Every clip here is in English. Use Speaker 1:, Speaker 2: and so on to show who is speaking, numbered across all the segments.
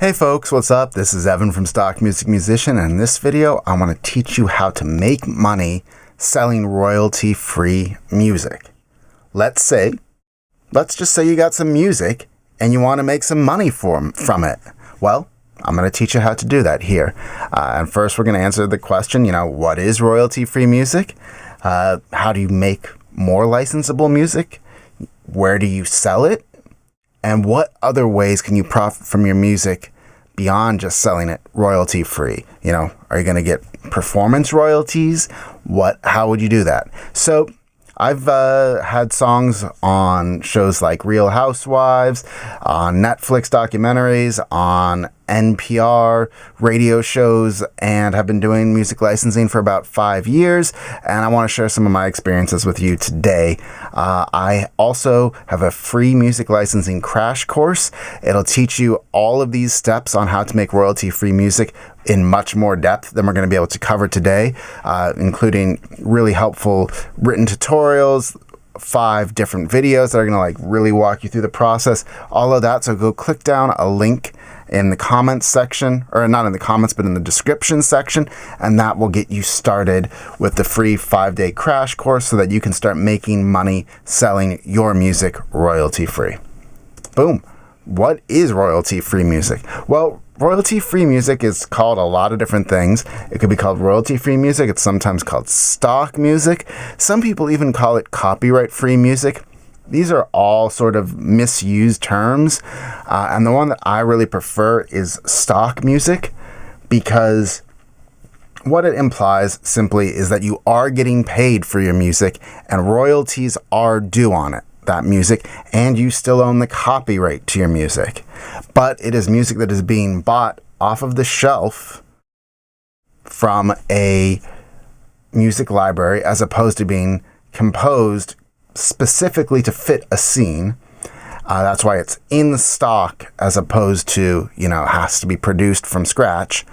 Speaker 1: Hey folks, what's up? This is Evan from Stock Music Musician, and in this video I want to teach you how to make money selling royalty-free music. Let's just say you got some music and you want to make some money from it. Well, I'm going to teach you how to do that here. And first we're going to answer the question, what is royalty-free music? How do you make more licensable music? Where do you sell it? And what other ways can you profit from your music beyond just selling it royalty free? Are you going to get performance royalties? How would you do that? So I've had songs on shows like Real Housewives, on Netflix documentaries, on NPR radio shows, and have been doing music licensing for about 5 years, and I want to share some of my experiences with you today. I also have a free music licensing crash course. It'll teach you all of these steps on how to make royalty-free music in much more depth than we're going to be able to cover today, including really helpful written tutorials, 5 different videos that are going to really walk you through the process, all of that. So go click down a link in the comments section, or not in the comments, but in the description section, and that will get you started with the free 5-day crash course so that you can start making money selling your music royalty-free. Boom. What is royalty-free music? Well, royalty-free music is called a lot of different things. It could be called royalty-free music. It's sometimes called stock music. Some people even call it copyright-free music. These are all sort of misused terms, and the one that I really prefer is stock music, because what it implies simply is that you are getting paid for your music and royalties are due on that music, and you still own the copyright to your music. But it is music that is being bought off of the shelf from a music library as opposed to being composed specifically to fit a scene. That's why it's in stock as opposed to, has to be produced from scratch.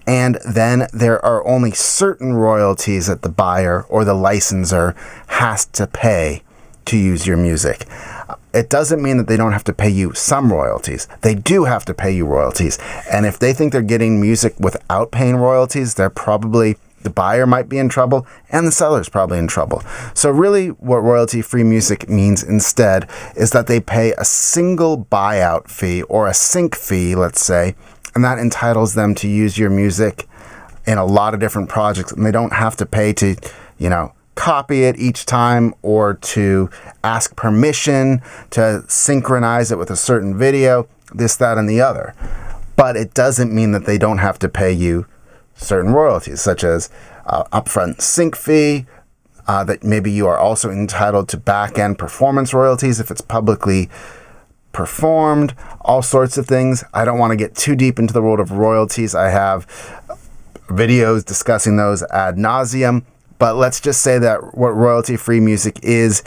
Speaker 1: And then there are only certain royalties that the buyer or the licensor has to pay to use your music. It doesn't mean that they don't have to pay you some royalties. They do have to pay you royalties. And if they think they're getting music without paying royalties, the buyer might be in trouble and the seller's probably in trouble. So really what royalty-free music means instead is that they pay a single buyout fee or a sync fee, let's say, and that entitles them to use your music in a lot of different projects, and they don't have to pay to, copy it each time or to ask permission to synchronize it with a certain video, this, that, and the other. But it doesn't mean that they don't have to pay you certain royalties, such as upfront sync fee, that maybe you are also entitled to back-end performance royalties if it's publicly performed, all sorts of things. I don't want to get too deep into the world of royalties. I have videos discussing those ad nauseum, but let's just say that what royalty-free music is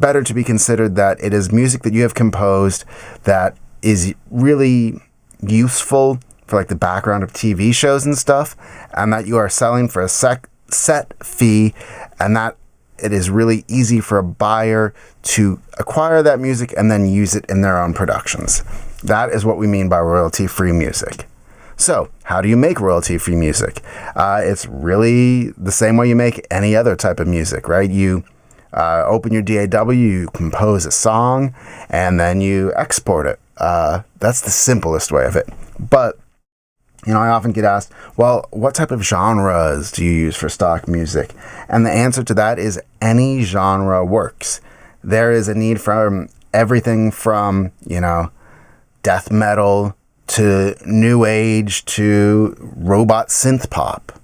Speaker 1: better to be considered that it is music that you have composed that is really useful for the background of TV shows and stuff, and that you are selling for a set fee, and that it is really easy for a buyer to acquire that music and then use it in their own productions. That is what we mean by royalty-free music. So, how do you make royalty-free music? It's really the same way you make any other type of music, right? You open your DAW, you compose a song, and then you export it. That's the simplest way of it. But I often get asked, well, what type of genres do you use for stock music? And the answer to that is any genre works. There is a need for everything from, death metal to new age to robot synth pop.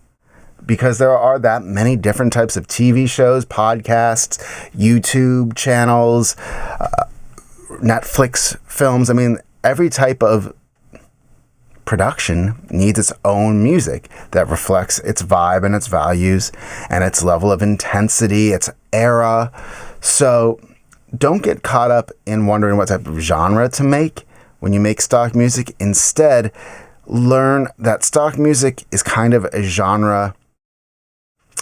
Speaker 1: Because there are that many different types of TV shows, podcasts, YouTube channels, Netflix films. Every type of production needs its own music that reflects its vibe and its values and its level of intensity, its era. So don't get caught up in wondering what type of genre to make when you make stock music. Instead, learn that stock music is kind of a genre.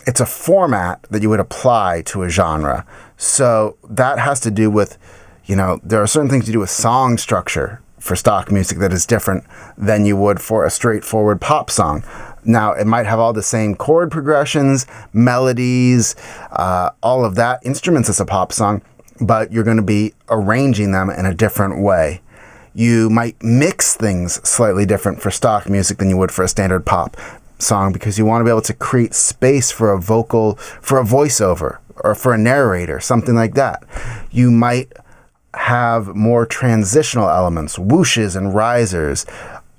Speaker 1: It's a format that you would apply to a genre. So that has to do with, there are certain things to do with song structure for stock music that is different than you would for a straightforward pop song. Now, it might have all the same chord progressions, melodies, all of that, instruments as a pop song, but you're going to be arranging them in a different way. You might mix things slightly different for stock music than you would for a standard pop song, because you want to be able to create space for a voiceover, or for a narrator, something like that. You might have more transitional elements, whooshes and risers,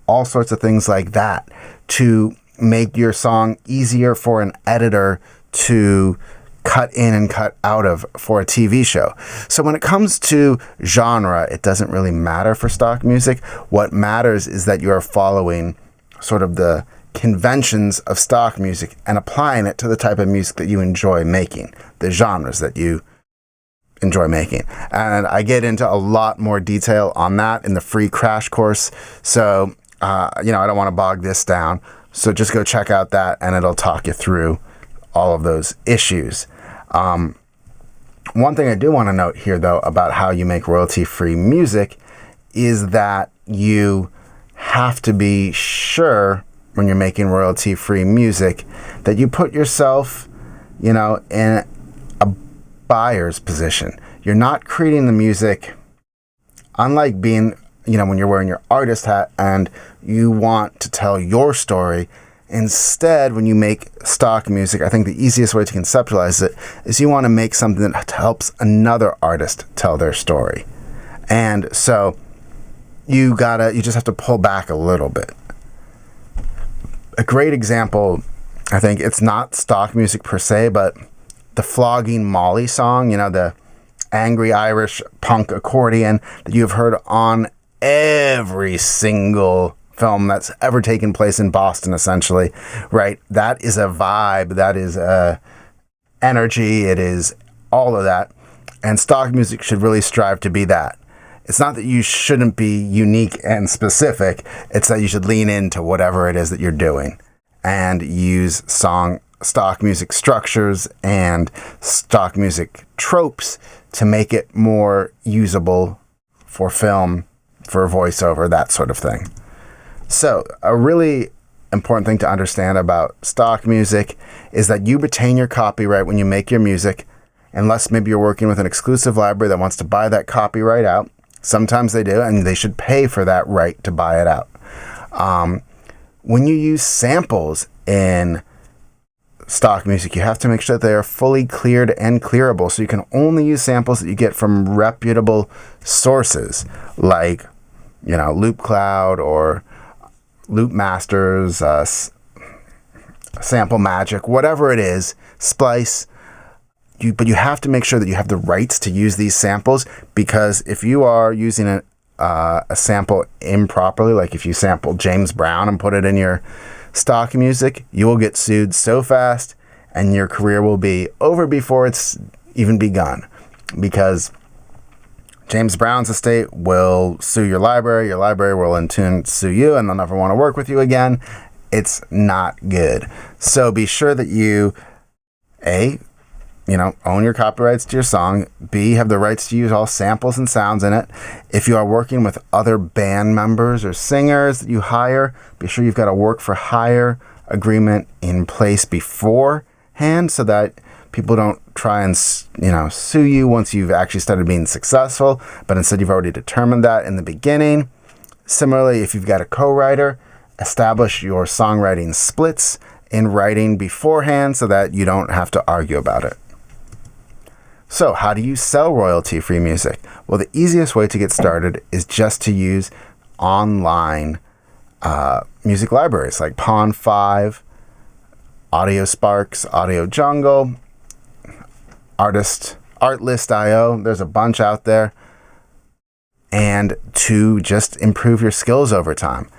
Speaker 1: all sorts of things like that, to make your song easier for an editor to cut in and cut out of for a TV show. So when it comes to genre, it doesn't really matter for stock music. What matters is that you are following sort of the conventions of stock music and applying it to the type of music that you enjoy making, the genres that you enjoy making. And I get into a lot more detail on that in the free crash course. So, I don't want to bog this down. So just go check out that, and it'll talk you through all of those issues. One thing I do want to note here, though, about how you make royalty-free music is that you have to be sure when you're making royalty-free music that you put yourself, in a buyer's position. You're not creating the music, unlike being, when you're wearing your artist hat and you want to tell your story. Instead, when you make stock music, I think the easiest way to conceptualize it is you want to make something that helps another artist tell their story. And so you just have to pull back a little bit. A great example, I think it's not stock music per se, but the Flogging Molly song, the angry Irish punk accordion that you've heard on every single film that's ever taken place in Boston, essentially, right? That is a vibe, that is energy, it is all of that. And stock music should really strive to be that. It's not that you shouldn't be unique and specific, it's that you should lean into whatever it is that you're doing and use stock music structures and stock music tropes to make it more usable for film, for voiceover, that sort of thing. So a really important thing to understand about stock music is that you retain your copyright when you make your music, unless maybe you're working with an exclusive library that wants to buy that copyright out. Sometimes they do, and they should pay for that right to buy it out. When you use samples in stock music, you have to make sure that they are fully cleared and clearable. So you can only use samples that you get from reputable sources like, Loopcloud or Loop Masters, Sample Magic, whatever it is, Splice. But you have to make sure that you have the rights to use these samples, because if you are using a sample improperly, like if you sample James Brown and put it in your stock music, you will get sued so fast and your career will be over before it's even begun, because James Brown's estate will sue your library will in turn sue you, and they'll never want to work with you again. It's not good. So be sure that you, own your copyrights to your song. B, have the rights to use all samples and sounds in it. If you are working with other band members or singers that you hire, be sure you've got a work for hire agreement in place beforehand so that people don't try and, sue you once you've actually started being successful, but instead you've already determined that in the beginning. Similarly, if you've got a co-writer, establish your songwriting splits in writing beforehand so that you don't have to argue about it. So how do you sell royalty-free music? Well, the easiest way to get started is just to use online music libraries like Pond5, AudioSpark, Audio Jungle, Artlist.io. There's a bunch out there. And to just improve your skills over time.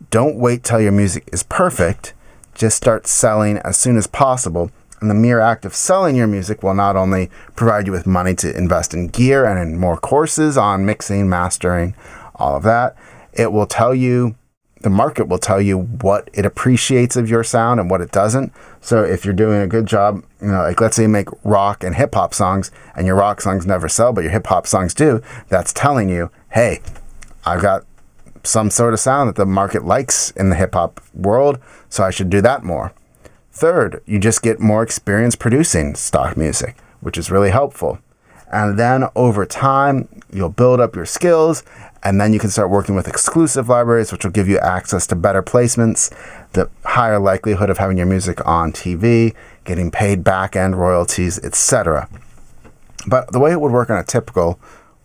Speaker 1: Don't wait till your music is perfect. Just start selling as soon as possible. And the mere act of selling your music will not only provide you with money to invest in gear and in more courses on mixing, mastering, all of that. It will tell you, the market will tell you what it appreciates of your sound and what it doesn't. So if you're doing a good job, like let's say you make rock and hip hop songs and your rock songs never sell, but your hip hop songs do, that's telling you, hey, I've got some sort of sound that the market likes in the hip hop world, so I should do that more. Third, you just get more experience producing stock music, which is really helpful. And then over time, you'll build up your skills, and then you can start working with exclusive libraries, which will give you access to better placements, the higher likelihood of having your music on TV, getting paid back-end royalties, etc. But the way it would work on a typical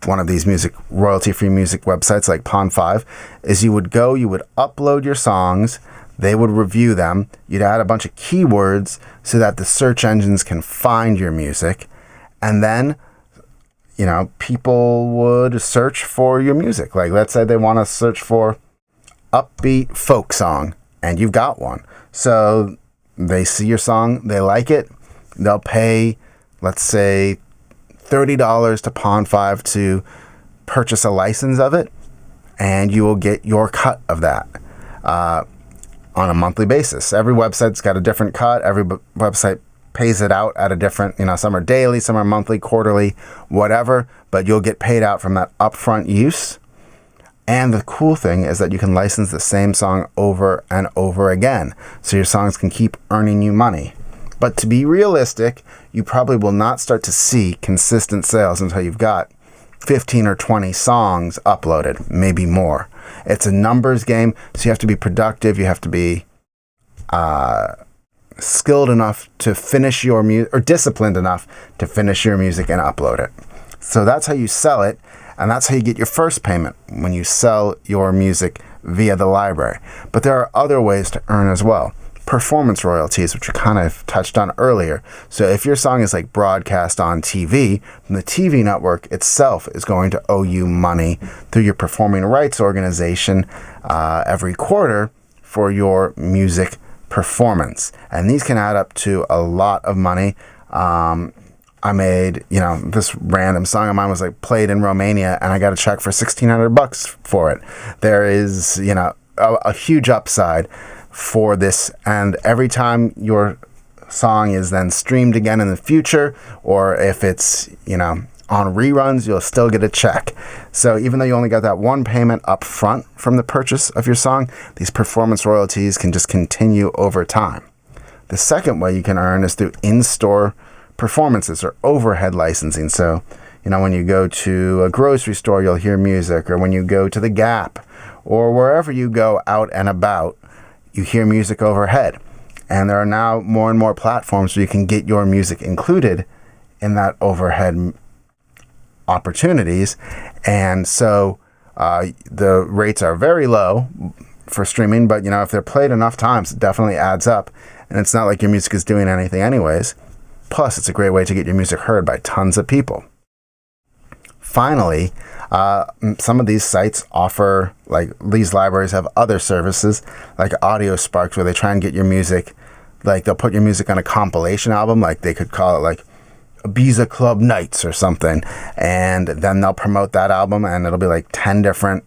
Speaker 1: one of these royalty-free music websites like Pond5 is you would upload your songs, they would review them, you'd add a bunch of keywords so that the search engines can find your music, and then people would search for your music. Like, let's say they want to search for upbeat folk song, and you've got one. So they see your song, they like it, they'll pay, let's say, $30 to Pond5 to purchase a license of it, and you will get your cut of that on a monthly basis. Every website's got a different cut. Every website pays it out at a different, some are daily, some are monthly, quarterly, whatever, but you'll get paid out from that upfront use. And the cool thing is that you can license the same song over and over again, so your songs can keep earning you money. But to be realistic, you probably will not start to see consistent sales until you've got 15 or 20 songs uploaded, maybe more. It's a numbers game, so you have to be productive, you have to be skilled enough to finish your music, or disciplined enough to finish your music and upload it. So that's how you sell it, and that's how you get your first payment, when you sell your music via the library. But there are other ways to earn as well. Performance royalties, which we kind of touched on earlier. So if your song is like broadcast on TV, then the TV network itself is going to owe you money through your performing rights organization every quarter for your music performance. And these can add up to a lot of money. I made, this random song of mine was like played in Romania, and I got a check for $1,600 for it. There is, a huge upside for this, and every time your song is then streamed again in the future, or if it's, on reruns, you'll still get a check. So even though you only got that one payment up front from the purchase of your song, these performance royalties can just continue over time. The second way you can earn is through in-store performances or overhead licensing. So, when you go to a grocery store, you'll hear music, or when you go to the Gap, or wherever you go out and about, you hear music overhead. And there are now more and more platforms where you can get your music included in that overhead opportunities. And so the rates are very low for streaming, but if they're played enough times, it definitely adds up. And it's not like your music is doing anything anyways. Plus, it's a great way to get your music heard by tons of people. Finally, some of these sites offer, like these libraries have other services like Audio Sparks, where they try and get your music, like they'll put your music on a compilation album, like they could call it like Ibiza Club Nights or something, and then they'll promote that album, and it'll be like 10 different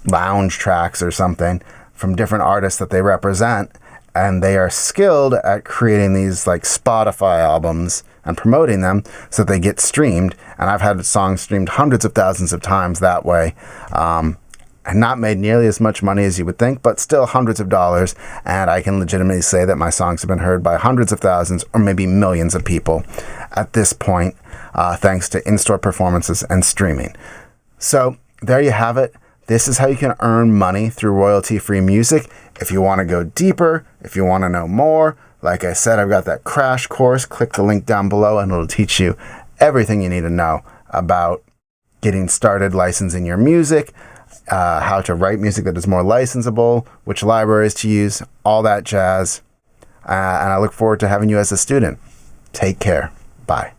Speaker 1: lounge tracks or something from different artists that they represent, and they are skilled at creating these like Spotify albums and promoting them so that they get streamed. And I've had songs streamed hundreds of thousands of times that way, and not made nearly as much money as you would think, but still hundreds of dollars. And I can legitimately say that my songs have been heard by hundreds of thousands or maybe millions of people at this point, thanks to in-store performances and streaming. So there you have it. This is how you can earn money through royalty-free music. If you want to go deeper, if you want to know more, like I said, I've got that crash course. Click the link down below and it'll teach you everything you need to know about getting started licensing your music, how to write music that is more licensable, which libraries to use, all that jazz. And I look forward to having you as a student. Take care. Bye.